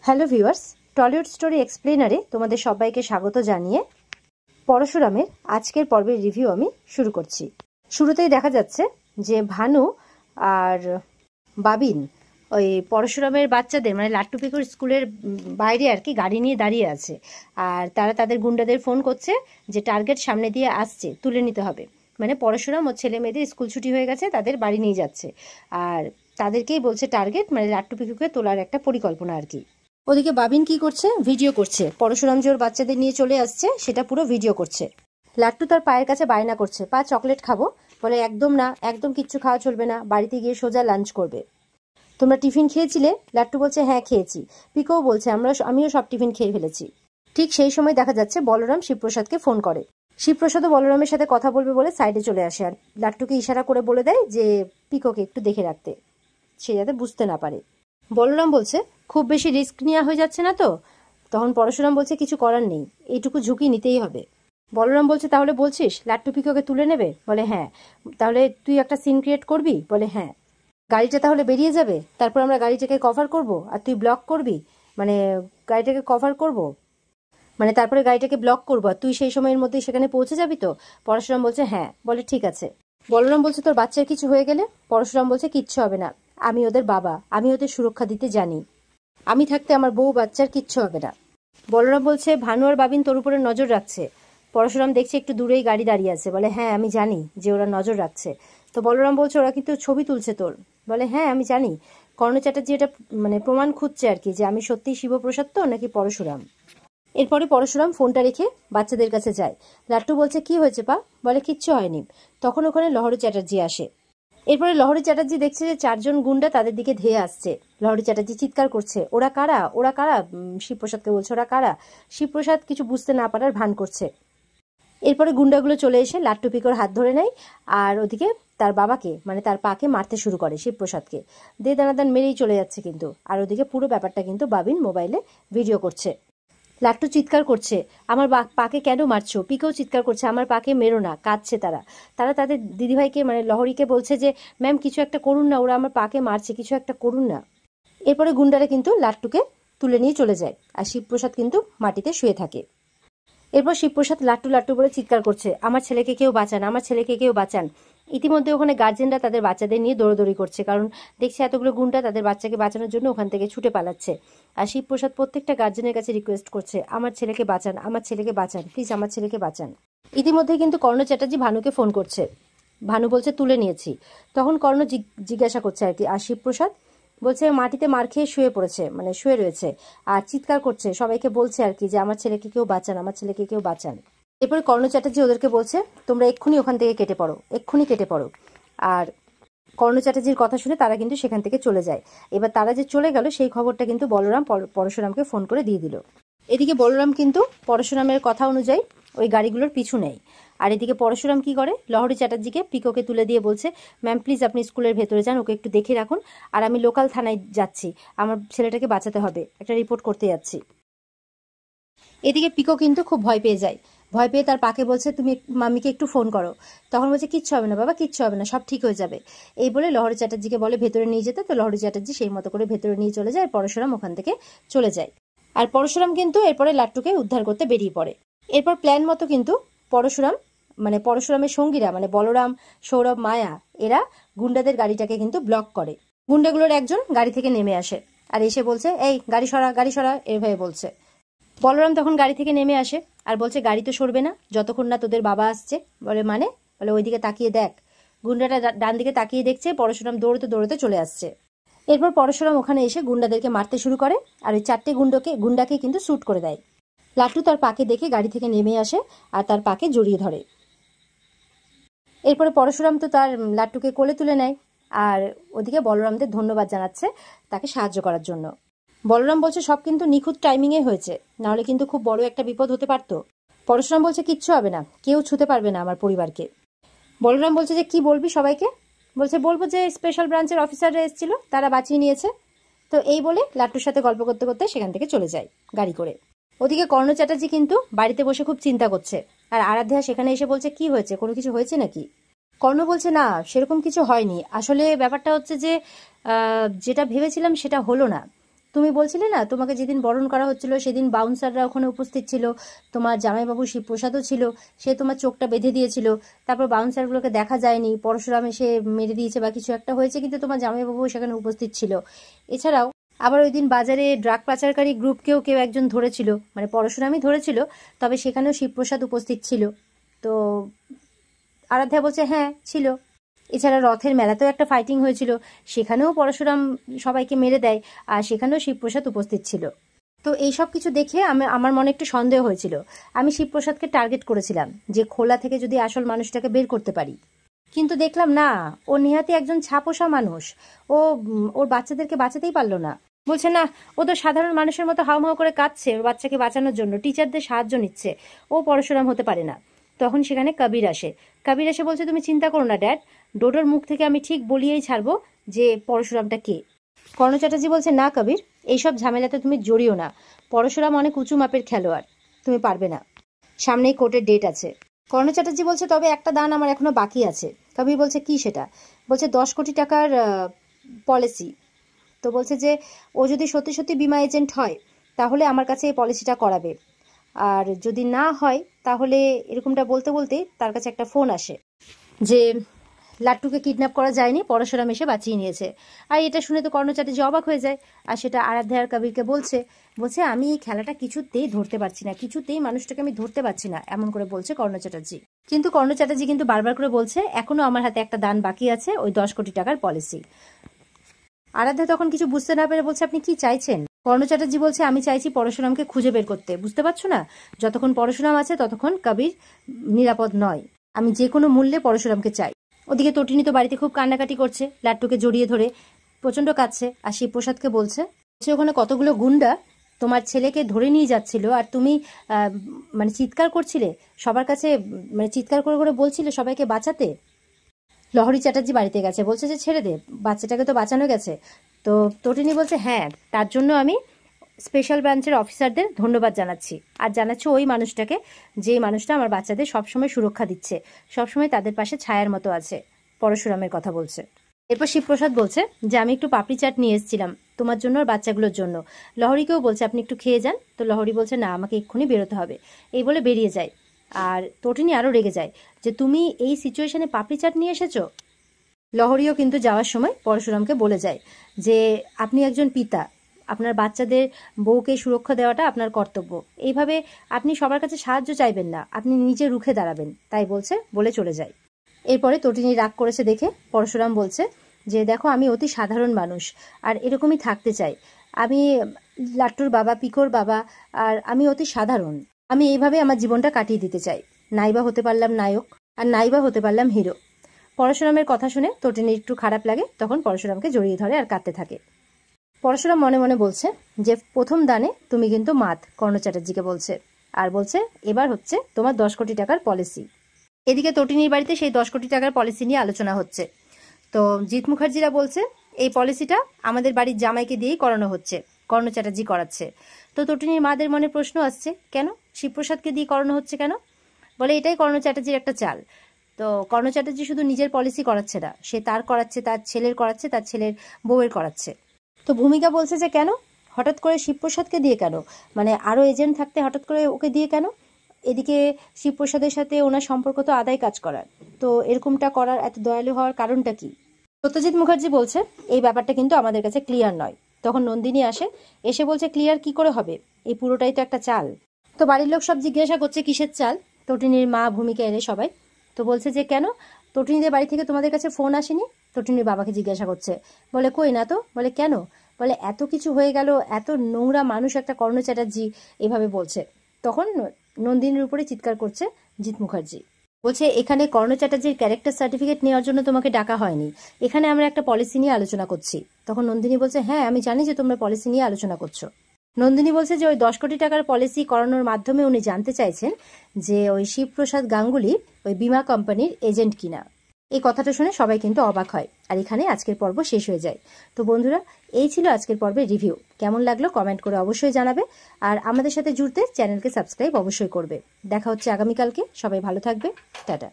Hello viewers, Tollywood story এক্সপ্লেনারে তোমাদের সবাইকে স্বাগত জানিয়ে পরশুরামের আজকের পর্বের রিভিউ আমি শুরু করছি। শুরুতেই দেখা যাচ্ছে যে ভানু আর বাবিন ওই পরশুরামের বাচ্চাদের মানে লাট্টু পিকুর স্কুলের বাইরে আর কি গাড়ি নিয়ে দাঁড়িয়ে আছে, আর তারা তাদের গুন্ডাদের ফোন করছে যে টার্গেট সামনে দিয়ে আসছে, তুলে নিতে হবে। মানে পরশুরাম ও ছেলে মেয়েদের স্কুল ছুটি হয়ে গেছে, তাদের বাড়ি নিয়ে যাচ্ছে, আর তাদেরকেই বলছে টার্গেট মানে লাট্টু পিকুকে তোলার একটা পরিকল্পনা আর কি। ওদিকে বাবিন কি করছে, ভিডিও করছে। পরশুরাম যে ওর বাচ্চাদের নিয়ে চলে আসছে সেটা পুরো ভিডিও করছে। লাট্টু তার পায়ের কাছে বায়না করছে, পা চকলেট খাবো। বলে একদম না, একদম কিচ্ছু খাওয়া চলবে না, বাড়িতে গিয়ে সোজা লাঞ্চ করবে। তোমরা টিফিন খেয়েছিলে? লাট্টু বলছে হ্যাঁ খেয়েছি। পিকোও বলছে আমিও সব টিফিন খেয়ে ফেলেছি। ঠিক সেই সময় দেখা যাচ্ছে বলরাম শিবপ্রসাদকে ফোন করে। শিবপ্রসাদও বলরামের সাথে কথা বলবে বলে সাইডে চলে আসে, আর লাট্টুকে ইশারা করে বলে দেয় যে পিকোকে একটু দেখে রাখতে, সে যাতে বুঝতে না পারে। বলরাম বলছে খুব বেশি রিস্ক নেওয়া হয়ে যাচ্ছে না তো? তখন পরশুরাম বলছে কিছু করার নেই, এইটুকু ঝুঁকি নিতেই হবে। বলরাম বলছে তাহলে বলছিস লাট্টু পিকোকে তুলে নেবে? বলে হ্যাঁ। তাহলে তুই একটা সিন ক্রিয়েট করবি? বলে হ্যাঁ। গাড়িটা তাহলে বেরিয়ে যাবে, তারপর আমরা গাড়িটাকে কভার করব আর তুই ব্লক করবি, মানে গাড়িটাকে কভার করব, মানে তারপরে গাড়িটাকে ব্লক করবো আর তুই সেই সময়ের মধ্যেই সেখানে পৌঁছে যাবি তো? পরশুরাম বলছে হ্যাঁ। বলে ঠিক আছে। বলরাম বলছে তোর বাচ্চার কিছু হয়ে গেলে? পরশুরাম বলছে কিচ্ছু হবে না, আমি ওদের বাবা, আমি ওদের সুরক্ষা দিতে জানি, আমি থাকতে আমার বউ বাচ্চার কিচ্ছু হবে না। বলরাম বলছে ভানু আর বাবিন তোর উপরে নজর রাখছে। পরশুরাম দেখছে একটু দূরেই গাড়ি দাঁড়িয়ে আছে, বলে হ্যাঁ আমি জানি যে ওরা নজর রাখছে। তো বলরাম বলছে ওরা কিন্তু ছবি তুলছে তোর। বলে হ্যাঁ আমি জানি, কর্ণ চ্যাটার্জি এটা মানে প্রমাণ খুঁজছে আর কি যে আমি সত্যিই শিবপ্রসাদ তো নাকি পরশুরাম। এরপরে পরশুরাম ফোনটা রেখে বাচ্চাদের কাছে যায়। লাট্টু বলছে কি হয়েছে পা? বলে কিচ্ছু হয়নি। তখন ওখানে লহরী চ্যাটার্জি আসে। এরপরে লহরী চ্যাটার্জি দেখছে যে 4 জন গুন্ডা তাদের দিকে ধেয়ে আসছে। লহরী চ্যাটার্জি চিৎকার করছে ওরা কারা, ওরা কারা। শিবপ্রসাদকে বলছে ওরা কারা। শিবপ্রসাদ কিছু বুঝতে না পারার ভান করছে। এরপরে গুন্ডাগুলো চলে এসে লাট্টু পিকোর হাত ধরে নেয়, আর ওদিকে তার বাবাকে মানে তার পাকে মারতে শুরু করে শিবপ্রসাদকে। দে দানাদান মেরেই চলে যাচ্ছে কিন্তু, আর ওদিকে পুরো ব্যাপারটা কিন্তু বাবিন মোবাইলে ভিডিও করছে। লাট্টু চিৎকার করছে আমার পাকে কেন মারছো? পিকেও চিৎকার করছে আমার পাকে মেরো না, কাঁদছে তারা। তারা তাদের দিদিভাইকে মানে লহরীকে বলছে যে ম্যাম কিছু একটা করুন না, ওরা আমার পাকে মারছে, কিছু একটা করুন না। এরপরে গুন্ডারা কিন্তু লাট্টুকে তুলে নিয়ে চলে যায়, আর শিবপ্রসাদ কিন্তু মাটিতে শুয়ে থাকে। এরপর শিবপ্রসাদ লাট্টু লাট্টু বলে চিৎকার করছে আমার ছেলেকে কেউ বাঁচান, আমার ছেলেকে কেউ বাঁচান। ইতিমধ্যে ওখানে গার্জেনরা তাদের বাচ্চাদের নিয়ে দৌড়দৌড়ি করছে, কারণ দেখছে এতগুলো গুন্ডা তাদের বাচ্চাকে বাঁচানোর জন্য ওখান থেকে ছুটে পালাচ্ছে। আর শিবপ্রসাদ প্রত্যেকটা গার্জেনের কাছে রিকোয়েস্ট করছে আমার ছেলেকে বাঁচান, আমার ছেলেকে বাঁচান, প্লিজ আমার ছেলেকে বাঁচান। ইতিমধ্যে কিন্তু কর্ণ চ্যাটার্জি ভানুকে ফোন করছে। ভানু বলছে তুলে নিয়েছি। তখন কর্ণ জিজ্ঞাসা করছে আর কি, আর শিবপ্রসাদ বলছে মাটিতে মার খেয়ে শুয়ে পড়েছে, মানে শুয়ে রয়েছে, আর চিৎকার করছে, সবাইকে বলছে আর কি যে আমার ছেলেকে কেউ বাঁচান, আমার ছেলেকে কেউ বাঁচান। এরপরে কর্ণ চ্যাটার্জি ওদেরকে বলছে তোমরা এক্ষুনি ওখান থেকে কেটে পড়ো, এক্ষুনি কেটে পড়ো। আর কর্ণ চ্যাটার্জির কথা শুনে তারা কিন্তু সেখান থেকে চলে যায়। এবার তারা যে চলে গেল সেই খবরটা কিন্তু বলরাম পরশুরামকে ফোন করে দিয়ে দিল। এদিকে বলরাম কিন্তু পরশুরামের কথা অনুযায়ী ওই গাড়িগুলোর পিছু নেয়। আর এদিকে পরশুরাম কি করে, লহরী চ্যাটার্জিকে পিকোকে তুলে দিয়ে বলছে ম্যাম প্লিজ আপনি স্কুলের ভেতরে যান, ওকে একটু দেখে রাখুন, আর আমি লোকাল থানায় যাচ্ছি, আমার ছেলেটাকে বাঁচাতে হবে, একটা রিপোর্ট করতে যাচ্ছি। এদিকে পিকো কিন্তু খুব ভয় পেয়ে যায়। ভয় পেয়ে তার পাকে বলছে তুমি মাম্মিকে একটু ফোন করো। তখন বলছে কিচ্ছু হবে না বাবা, কিচ্ছু হবে না, সব ঠিক হয়ে যাবে। এই বলে লহরী চ্যাটার্জিকে বলে ভেতরে নিয়ে যেতে, তো লহরী চ্যাটার্জি সেই মতো করে ভেতরে নিয়ে চলে যায়, আর পরশুরাম ওখান থেকে চলে যায়। আর পরশুরাম কিন্তু এরপরে লাট্টুকে উদ্ধার করতে বেরিয়ে পড়ে। এরপর প্ল্যান মতো কিন্তু পরশুরাম মানে পরশুরামের সঙ্গীরা মানে বলরাম, সৌরভ, মায়া এরা গুন্ডাদের গাড়িটাকে কিন্তু ব্লক করে। গুন্ডাগুলোর একজন গাড়ি থেকে নেমে আসে আর এসে বলছে এই গাড়ি সরা, গাড়ি সরা, এভাবে বলছে। বলরাম তখন গাড়ি থেকে নেমে আসে আর বলছে গাড়ি তো সরবে না যতক্ষণ না তোদের বাবা আসছে। বলে মানে? বলে ওইদিকে তাকিয়ে দেখ। গুন্ডাটা ডান দিকে তাকিয়ে দেখছে পরশুরাম দৌড়তে দৌড়তে চলে আসছে। এরপর পরশুরাম ওখানে এসে গুন্ডাদেরকে মারতে শুরু করে, আর ওই 4টে গুন্ডাকে কিন্তু শ্যুট করে দেয়। লাট্টু তার পাকে দেখে গাড়ি থেকে নেমে আসে আর তার পাকে জড়িয়ে ধরে। এরপরে পরশুরাম তো তার লাট্টুকে কোলে তুলে নেয়, আর ওদিকে বলরামদের ধন্যবাদ জানাচ্ছে তাকে সাহায্য করার জন্য। বলরাম বলছে সব কিন্তু নিখুঁত টাইমিংয়ে হয়েছে, নাহলে কিন্তু খুব বড় একটা বিপদ হতে পারতো। পরশুরাম বলছে কিচ্ছু হবে না, কেউ ছুতে পারবে না আমার পরিবারকে। বলরাম বলছে যে কি বলবি সবাইকে? বলছে বলবো যে স্পেশাল ব্রাঞ্চের অফিসাররা এসেছিল, তারা বাঁচিয়ে নিয়েছে। তো এই বলে লাট্টুর সাথে গল্প করতে করতে সেখান থেকে চলে যায় গাড়ি করে। ওদিকে কর্ণ চ্যাটার্জি কিন্তু বাড়িতে বসে খুব চিন্তা করছে, আর আরাধ্যা সেখানে এসে বলছে কি হয়েছে, কোনো কিছু হয়েছে নাকি? কর্ণ বলছে না সেরকম কিছু হয়নি, আসলে ব্যাপারটা হচ্ছে যে যেটা ভেবেছিলাম সেটা হলো না। তুমি বলছিলে না তোমাকে যেদিন বরণ করা হচ্ছিল সেদিন বাউন্সাররা ওখানে উপস্থিত ছিল, তোমার জামাইবাবু শিবপ্রসাদও ছিল, সে তোমার চোখটা বেঁধে দিয়েছিল, তারপর বাউন্সারগুলোকে দেখা যায়নি, পরশুরাম এসে মেরে দিয়েছে বা কিছু একটা হয়েছে, কিন্তু তোমার জামাইবাবু সেখানে উপস্থিত ছিল। এছাড়াও আবার ওই দিন বাজারে ড্রাগ পাচারকারী গ্রুপকেও কেউ একজন ধরেছিল, মানে পরশুরামই ধরেছিল, তবে সেখানেও শিবপ্রসাদ উপস্থিত ছিল। তো আরাধ্যা বলছে হ্যাঁ ছিল। এছাড়া রথের মেলাতেও একটা ফাইটিং হয়েছিল, সেখানেও পরশুরাম সবাইকে মেরে দেয়, আর সেখানেও শিবপ্রসাদ উপস্থিত ছিল। তো এই সব কিছু দেখে আমার মনে একটু সন্দেহ হয়েছিল। আমি শিবপ্রসাদকে টার্গেট করেছিলাম যে খোলা থেকে যদি আসল মানুষটাকে বের করতে পারি, কিন্তু দেখলাম না, ও নিহাতি একজন ছাপোষা মানুষ। ও ওর বাচ্চাদেরকে বাঁচাতেই পারলো না। বলছে না, ও তো সাধারণ মানুষের মতো হাউমাউ করে কাঁদছে ওর বাচ্চাকে বাঁচানোর জন্য, টিচারদের সাহায্য নিচ্ছে, ও পরশুরাম হতে পারে না। তখন সেখানে কবির আসে। কবির এসে বলছে তুমি চিন্তা করো না ড্যাড, ডোডোর মুখ থেকে আমি ঠিক বলিয়েই ছাড়বো যে পরশুরামটা কে। কর্ণ চ্যাটার্জি বলছে না কবির, এইসব ঝামেলাতে তুমি জড়িও না, পরশুরাম অনেক উঁচু মাপের খেলোয়াড়, তুমি পারবে না, সামনেই কোর্টের ডেট আছে। কর্ণ চ্যাটার্জি বলছে তবে একটা দান আমার এখনো বাকি আছে। কবির বলছে কি সেটা? বলছে 10 কোটি টাকার পলিসি। তো বলছে যে ও যদি সত্যি সত্যি বিমা এজেন্ট হয় তাহলে আমার কাছে এই পলিসিটা করাবে, আর যদি না হয় তাহলে এরকমটা বলতে বলতে তার কাছে একটা ফোন আসে যে লাট্টুকে কিডন্যাপ করা যায়নি, পরশুরাম এসে বাঁচিয়ে নিয়েছে। আর এটা শুনে তো কর্ণ চ্যাটার্জি অবাক হয়ে যায়, আর সেটা আরাধ্যা আর কবিরকে বলছে আমি এই খেলাটা কিছুতেই ধরতে পারছি না, কিছুতেই মানুষটাকে আমি ধরতে পারছি না, এমন করে বলছে কর্ণ চ্যাটার্জি। কিন্তু কর্ণ চ্যাটার্জি কিন্তু বারবার করে বলছে এখনো আমার হাতে একটা দান বাকি আছে, ওই 10 কোটি টাকার পলিসি। আরাধ্যা তখন কিছু বুঝতে না পেরে বলছে আপনি কি চাইছেন? কর্ণ চ্যাটার্জি বলছে আমি চাইছি পরশুরামকে খুঁজে বের করতে, বুঝতে পারছো না, যতক্ষণ পরশুরাম আছে ততক্ষণ কবির নিরাপদ নয়, আমি যে কোনো মূল্যে পরশুরামকে চাই। ওদিকে তটিনী তো বাড়িতে খুব কান্নাকাটি করছে, লাট্টুকে জড়িয়ে ধরে প্রচন্ড কাঁদছে, আর শিবপ্রসাদকে বলছে ওখানে কতগুলো গুন্ডা তোমার ছেলেকে ধরে নিয়ে যাচ্ছিল, আর তুমি মানে চিৎকার করছিলে সবার কাছে, মানে চিৎকার করে করে বলছিলে সবাইকে বাঁচাতে। লহরী চ্যাটার্জি বাড়িতে গেছে, বলছে যে ছেড়ে দে, বাচ্চাটাকে তো বাঁচানো গেছে। তো তটিনী বলছে হ্যাঁ, তার জন্য আমি স্পেশাল ব্রাঞ্চের অফিসারদের ধন্যবাদ জানাচ্ছি, আর জানাচ্ছি ওই মানুষটাকে, যে মানুষটা আমার বাচ্চাদের সবসময় সুরক্ষা দিচ্ছে, সবসময় তাদের পাশে ছায়ার মতো আছে, পরশুরামের কথা বলছে। এরপর শিবপ্রসাদ বলছে যে আমি একটু পাপড়ি চাট নিয়ে এসেছিলাম তোমার জন্য আর বাচ্চাগুলোর জন্য। লহরীকেও বলছে আপনি একটু খেয়ে যান। তো লহরী বলছে না, আমাকে এক্ষুনি বেরোতে হবে, এই বলে বেরিয়ে যায়। আর তটিনী আরও রেগে যায় যে তুমি এই সিচুয়েশনে পাপড়ি চাট নিয়ে এসেছো। লহরীও কিন্তু যাওয়ার সময় পরশুরামকে বলে যায় যে আপনি একজন পিতা, আপনার বাচ্চাদের বউকে সুরক্ষা দেওয়াটা আপনার কর্তব্য, এইভাবে আপনি সবার কাছে সাহায্য চাইবেন না, আপনি নিজে রুখে দাঁড়াবেন, তাই বলে চলে যায়। এরপরে তটিনী রাগ করেছে দেখে পরশুরাম বলছে যে দেখো আমি অতি সাধারণ মানুষ, আর এরকমই থাকতে চাই, আমি লাট্টুর বাবা, পিকোর বাবা, আর আমি অতি সাধারণ, আমি এইভাবে আমার জীবনটা কাটিয়ে দিতে চাই, নাইবা হতে পারলাম নায়ক, আর নাইবা হতে পারলাম হিরো। পরশুরামের কথা শুনে তটিনীর একটু খারাপ লাগে, তখন পরশুরামকে জড়িয়ে ধরে আর কাঁদতে থাকে। পরশুরাম মনে মনে বলছে যে প্রথম দানে তুমি কিন্তু মাত, কর্ণ চ্যাটার্জিকে বলছে, আর বলছে এবার হচ্ছে তোমার 10 কোটি টাকার পলিসি। এদিকে তটিনীর বাড়িতে সেই 10 কোটি টাকার পলিসি নিয়ে আলোচনা হচ্ছে। তো জিৎ মুখার্জিরা বলছে এই পলিসিটা আমাদের বাড়ির জামাইকে দিয়েই করানো হচ্ছে, কর্ণ চ্যাটার্জি করাচ্ছে। তো তটিনীর মাদের মনে প্রশ্ন আসছে কেন শিবপ্রসাদকে দিয়ে করানো হচ্ছে কেন? বলে এটাই কর্ণ চ্যাটার্জির একটা চাল। তো কর্ণ চ্যাটার্জি শুধু নিজের পলিসি করাচ্ছে না, সে তার করাচ্ছে, তার ছেলের করাচ্ছে, তার ছেলের বউয়ের করাচ্ছে। তো ভূমিকা বলছে যে কেন হঠাৎ করে শিবপ্রসাদকে দিয়ে কেন, মানে আরও এজেন্ট থাকতে হঠাৎ করে ওকে দিয়ে কেন? এদিকে শিবপ্রসাদের সাথে ওনার সম্পর্ক তো আদায় কাজ করার, তো এরকমটা করার এত দয়ালু হওয়ার কারণটা কি? সত্যজিৎ মুখার্জি বলছে এই ব্যাপারটা কিন্তু আমাদের কাছে ক্লিয়ার নয়। তখন নন্দিনী আসে, এসে বলছে ক্লিয়ার কি করে হবে, এই পুরোটাই তো একটা চাল। তো বাড়ির লোক সব জিজ্ঞাসা করছে কিসের চাল, তটিনীর মা, ভূমিকা এলে সবাই। তো বলছে যে কেন তটিনীদের বাড়ি থেকে তোমাদের কাছে ফোন আসেনি? তটিনীর বাবাকে জিজ্ঞাসা করছে, বলে কই না তো। বলে কেন? বলে এত কিছু হয়ে গেল, এত নোংরা মানুষ একটা কর্ণ চ্যাটার্জি, এভাবে বলছে। তখন নন্দিনীর উপরে চিৎকার করছে জিৎ মুখার্জি, বলছে এখানে কর্ণ চ্যাটার্জির ক্যারেক্টার সার্টিফিকেট নেওয়ার জন্য তোমাকে ডাকা হয়নি, এখানে আমরা একটা পলিসি নিয়ে আলোচনা করছি। তখন নন্দিনী বলছে হ্যাঁ আমি জানি যে তোমরা পলিসি নিয়ে আলোচনা করছো। নন্দিনী বলছে যে ওই 10 কোটি টাকার পলিসি করানোর মাধ্যমে উনি জানতে চাইছেন যে ওই শিবপ্রসাদ গাঙ্গুলি ওই বিমা কোম্পানির এজেন্ট কিনা। এই কথাটা শুনে সবাই কিন্তু অবাক হয়, আর এখানে আজকের পর্ব শেষ হয়ে যায়। তো বন্ধুরা, এই ছিল আজকের পর্বের রিভিউ। কেমন লাগলো কমেন্ট করে অবশ্যই জানাবে, আর আমাদের সাথে জুড়তে চ্যানেলকে সাবস্ক্রাইব অবশ্যই করবে। দেখা হচ্ছে আগামীকালকে, সবাই ভালো থাকবে, টাটা।